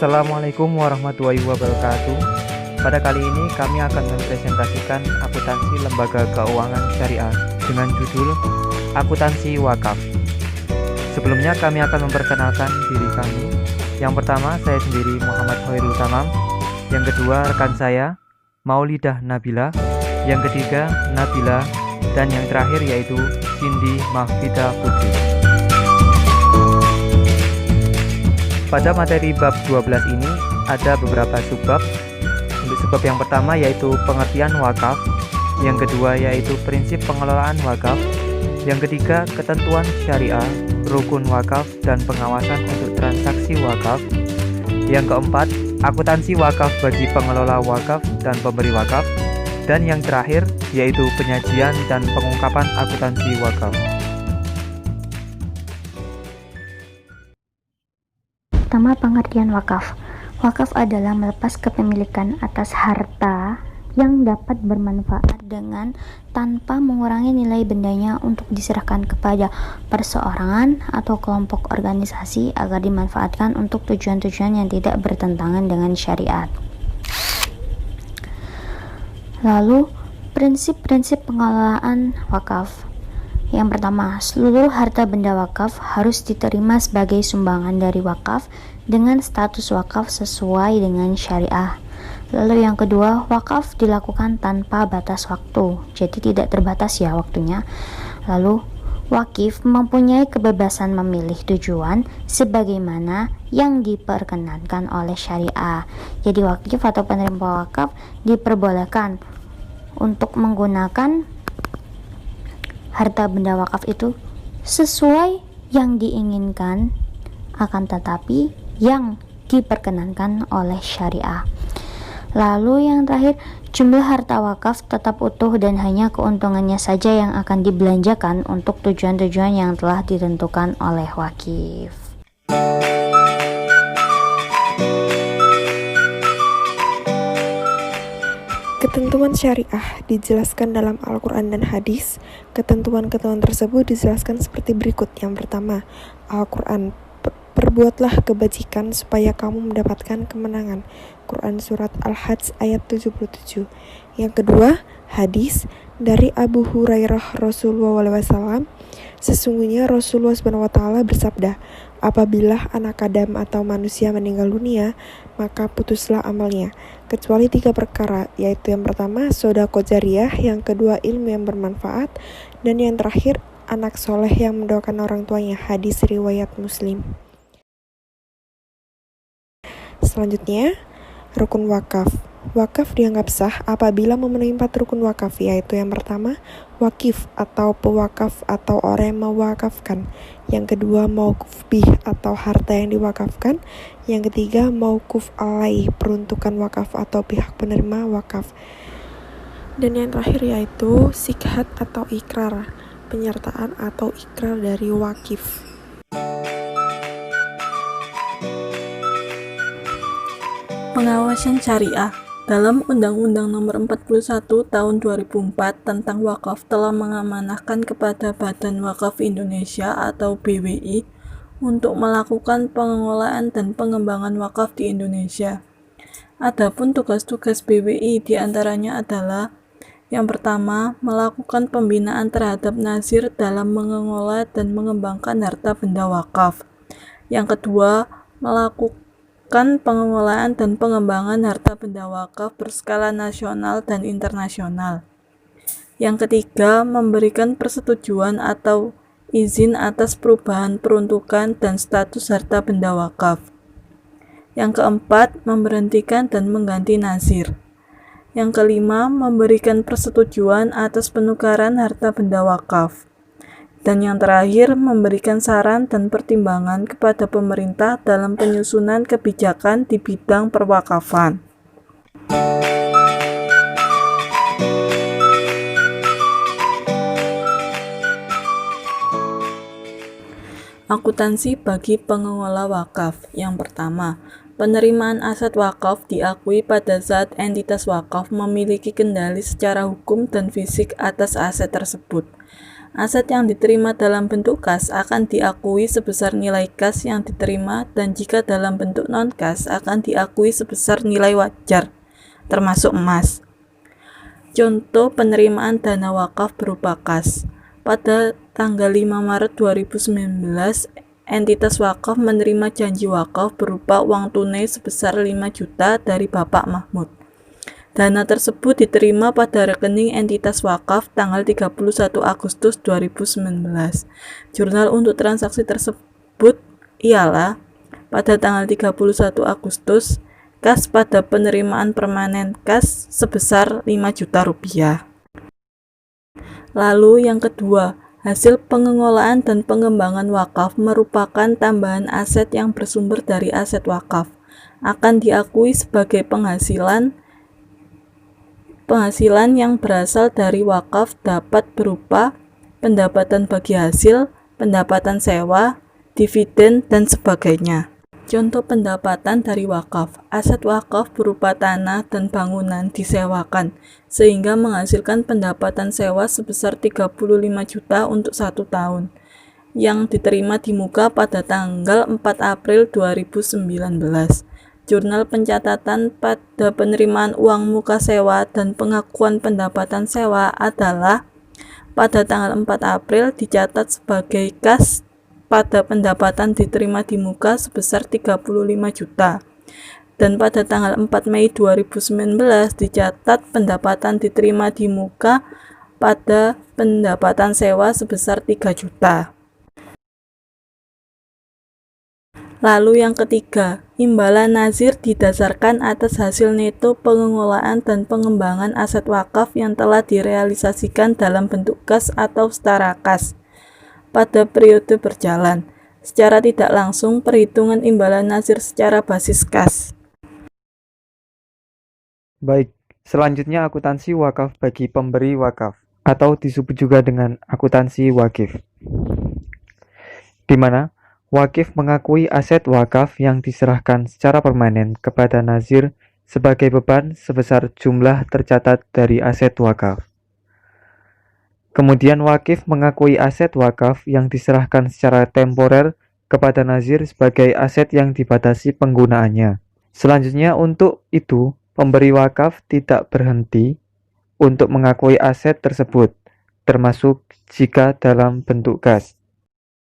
Assalamualaikum warahmatullahi wabarakatuh. Pada kali ini kami akan mempresentasikan akuntansi lembaga keuangan syariah dengan judul Akuntansi Wakaf. Sebelumnya kami akan memperkenalkan diri kami. Yang pertama, saya sendiri Muhammad Khairul Tamam. Yang kedua, rekan saya Maulidah Nabila. Yang ketiga, Nabila. Dan yang terakhir yaitu Cindy Mahfida Putri. Pada materi bab 12 ini ada beberapa subbab. Untuk subbab yang pertama yaitu pengertian wakaf, yang kedua yaitu prinsip pengelolaan wakaf, yang ketiga ketentuan syariah, rukun wakaf dan pengawasan untuk transaksi wakaf, yang keempat akuntansi wakaf bagi pengelola wakaf dan pemberi wakaf, dan yang terakhir yaitu penyajian dan pengungkapan akuntansi wakaf. Pertama, pengertian wakaf. Wakaf adalah melepas kepemilikan atas harta yang dapat bermanfaat dengan tanpa mengurangi nilai bendanya untuk diserahkan kepada perseorangan atau kelompok organisasi agar dimanfaatkan untuk tujuan-tujuan yang tidak bertentangan dengan syariat. Lalu, prinsip-prinsip pengelolaan wakaf. Yang pertama, seluruh harta benda wakaf harus diterima sebagai sumbangan dari wakaf dengan status wakaf sesuai dengan syariah. Lalu yang kedua, wakaf dilakukan tanpa batas waktu, jadi tidak terbatas ya waktunya. Lalu, wakif mempunyai kebebasan memilih tujuan sebagaimana yang diperkenankan oleh syariah. Jadi wakif atau penerima wakaf diperbolehkan untuk menggunakan harta benda wakaf itu sesuai yang diinginkan, akan tetapi yang diperkenankan oleh syariah. Lalu yang terakhir, jumlah harta wakaf tetap utuh dan hanya keuntungannya saja yang akan dibelanjakan untuk tujuan-tujuan yang telah ditentukan oleh wakif. Ketentuan syariah dijelaskan dalam Al-Quran dan hadis. Ketentuan-ketentuan tersebut dijelaskan seperti berikut. Yang pertama, Al-Quran, perbuatlah kebajikan supaya kamu mendapatkan kemenangan. Quran Surat Al-Hajj ayat 77. Yang kedua, hadis dari Abu Hurairah Rasulullah SAW. Sesungguhnya Rasulullah SWT bersabda, apabila anak Adam atau manusia meninggal dunia, maka putuslah amalnya, kecuali 3 perkara, yaitu yang pertama, sodaqah jariyah, yang kedua, ilmu yang bermanfaat, dan yang terakhir, anak soleh yang mendoakan orang tuanya. Hadis riwayat Muslim. Selanjutnya, rukun wakaf. Wakaf dianggap sah apabila memenuhi 4 rukun wakaf, yaitu yang pertama, wakif atau pewakaf atau orang yang mewakafkan. Yang kedua, mauquf bih atau harta yang diwakafkan. Yang ketiga, mauquf alaih, peruntukan wakaf atau pihak penerima wakaf. Dan yang terakhir yaitu sikhat atau ikrar, penyertaan atau ikrar dari wakif. Pengawasan syariah. Dalam Undang-Undang Nomor 41 Tahun 2004 tentang wakaf telah mengamanahkan kepada Badan Wakaf Indonesia atau BWI untuk melakukan pengelolaan dan pengembangan wakaf di Indonesia. Adapun tugas-tugas BWI diantaranya adalah yang pertama, melakukan pembinaan terhadap nazir dalam mengelola dan mengembangkan harta benda wakaf. Yang kedua, melakukan pengelolaan dan pengembangan harta benda wakaf berskala nasional dan internasional. Yang ketiga, memberikan persetujuan atau izin atas perubahan peruntukan dan status harta benda wakaf. Yang keempat, memberhentikan dan mengganti nazir. Yang kelima, memberikan persetujuan atas penukaran harta benda wakaf. Dan yang terakhir, memberikan saran dan pertimbangan kepada pemerintah dalam penyusunan kebijakan di bidang perwakafan. Akuntansi bagi pengelola wakaf. Yang pertama, penerimaan aset wakaf diakui pada saat entitas wakaf memiliki kendali secara hukum dan fisik atas aset tersebut. Aset yang diterima dalam bentuk kas akan diakui sebesar nilai kas yang diterima, dan jika dalam bentuk non-kas akan diakui sebesar nilai wajar, termasuk emas. Contoh penerimaan dana wakaf berupa kas. Pada tanggal 5 Maret 2019, entitas wakaf menerima janji wakaf berupa uang tunai sebesar 5 juta dari Bapak Mahmud. Dana tersebut diterima pada rekening entitas wakaf tanggal 31 Agustus 2019. Jurnal untuk transaksi tersebut ialah pada tanggal 31 Agustus, kas pada penerimaan permanen kas sebesar 5 juta rupiah. Lalu yang kedua, hasil pengelolaan dan pengembangan wakaf merupakan tambahan aset yang bersumber dari aset wakaf, akan diakui sebagai penghasilan yang berasal dari wakaf, dapat berupa pendapatan bagi hasil, pendapatan sewa, dividen, dan sebagainya. Contoh pendapatan dari wakaf. Aset wakaf berupa tanah dan bangunan disewakan, sehingga menghasilkan pendapatan sewa sebesar 35 juta untuk 1 tahun, yang diterima di muka pada tanggal 4 April 2019. Jurnal pencatatan pada penerimaan uang muka sewa dan pengakuan pendapatan sewa adalah pada tanggal 4 April dicatat sebagai kas pada pendapatan diterima di muka sebesar 35 juta, dan pada tanggal 4 Mei 2019 dicatat pendapatan diterima di muka pada pendapatan sewa sebesar 3 juta. Lalu yang ketiga, imbalan nazir didasarkan atas hasil neto pengelolaan dan pengembangan aset wakaf yang telah direalisasikan dalam bentuk kas atau setara kas pada periode berjalan. Secara tidak langsung, perhitungan imbalan nazir secara basis kas. Baik, selanjutnya akuntansi wakaf bagi pemberi wakaf, atau disebut juga dengan akuntansi wakif, di mana wakif mengakui aset wakaf yang diserahkan secara permanen kepada nazir sebagai beban sebesar jumlah tercatat dari aset wakaf. Kemudian wakif mengakui aset wakaf yang diserahkan secara temporer kepada nazir sebagai aset yang dibatasi penggunaannya. Selanjutnya, untuk itu, pemberi wakaf tidak berhenti untuk mengakui aset tersebut, termasuk jika dalam bentuk kas.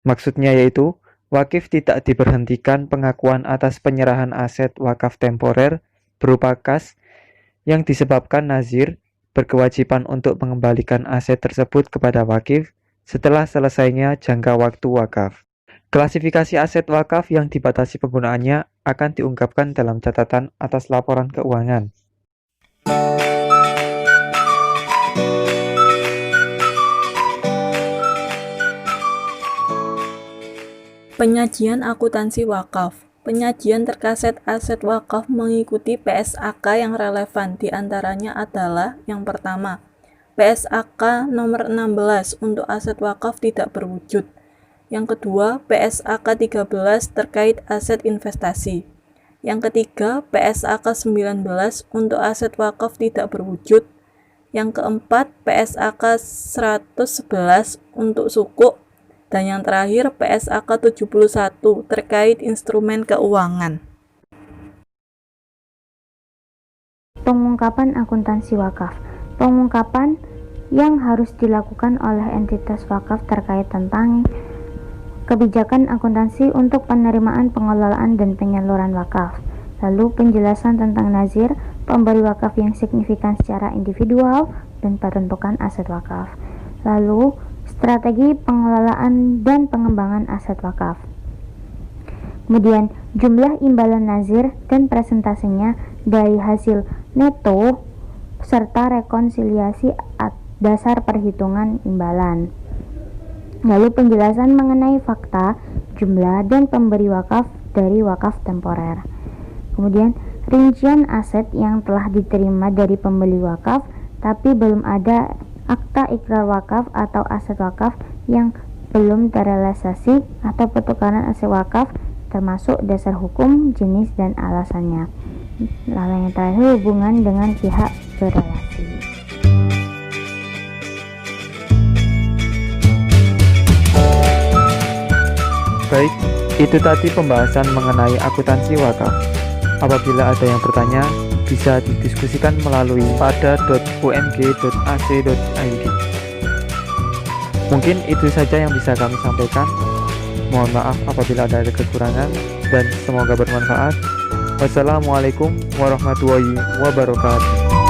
Maksudnya yaitu, wakif tidak diberhentikan pengakuan atas penyerahan aset wakaf temporer berupa kas yang disebabkan nazir berkewajiban untuk mengembalikan aset tersebut kepada wakif setelah selesainya jangka waktu wakaf. Klasifikasi aset wakaf yang dibatasi penggunaannya akan diungkapkan dalam catatan atas laporan keuangan. Penyajian akuntansi wakaf. Penyajian terkait aset wakaf mengikuti PSAK yang relevan, diantaranya adalah yang pertama, PSAK nomor 16 untuk aset wakaf tidak berwujud. Yang kedua, PSAK 13 terkait aset investasi. Yang ketiga, PSAK 19 untuk aset wakaf tidak berwujud. Yang keempat, PSAK 111 untuk sukuk. Dan yang terakhir, PSAK 71 terkait instrumen keuangan. Pengungkapan akuntansi wakaf. Pengungkapan yang harus dilakukan oleh entitas wakaf terkait tentang kebijakan akuntansi untuk penerimaan, pengelolaan, dan penyaluran wakaf. Lalu penjelasan tentang nazir, pemberi wakaf yang signifikan secara individual, dan peruntukan aset wakaf. Lalu strategi pengelolaan dan pengembangan aset wakaf. Kemudian jumlah imbalan nazir dan presentasinya dari hasil neto serta rekonsiliasi dasar perhitungan imbalan. Lalu penjelasan mengenai fakta, jumlah, dan pemberi wakaf dari wakaf temporer. Kemudian rincian aset yang telah diterima dari pembeli wakaf tapi belum ada akta ikrar wakaf atau aset wakaf yang belum terrealisasi atau pertukaran aset wakaf, termasuk dasar hukum, jenis, dan alasannya. Lalu yang terakhir, hubungan dengan pihak berrelasi. Baik, itu tadi pembahasan mengenai akuntansi wakaf. Apabila ada yang bertanya, bisa didiskusikan melalui pada.umg.ac.id. Mungkin itu saja yang bisa kami sampaikan. Mohon maaf apabila ada kekurangan dan semoga bermanfaat. Wassalamualaikum warahmatullahi wabarakatuh.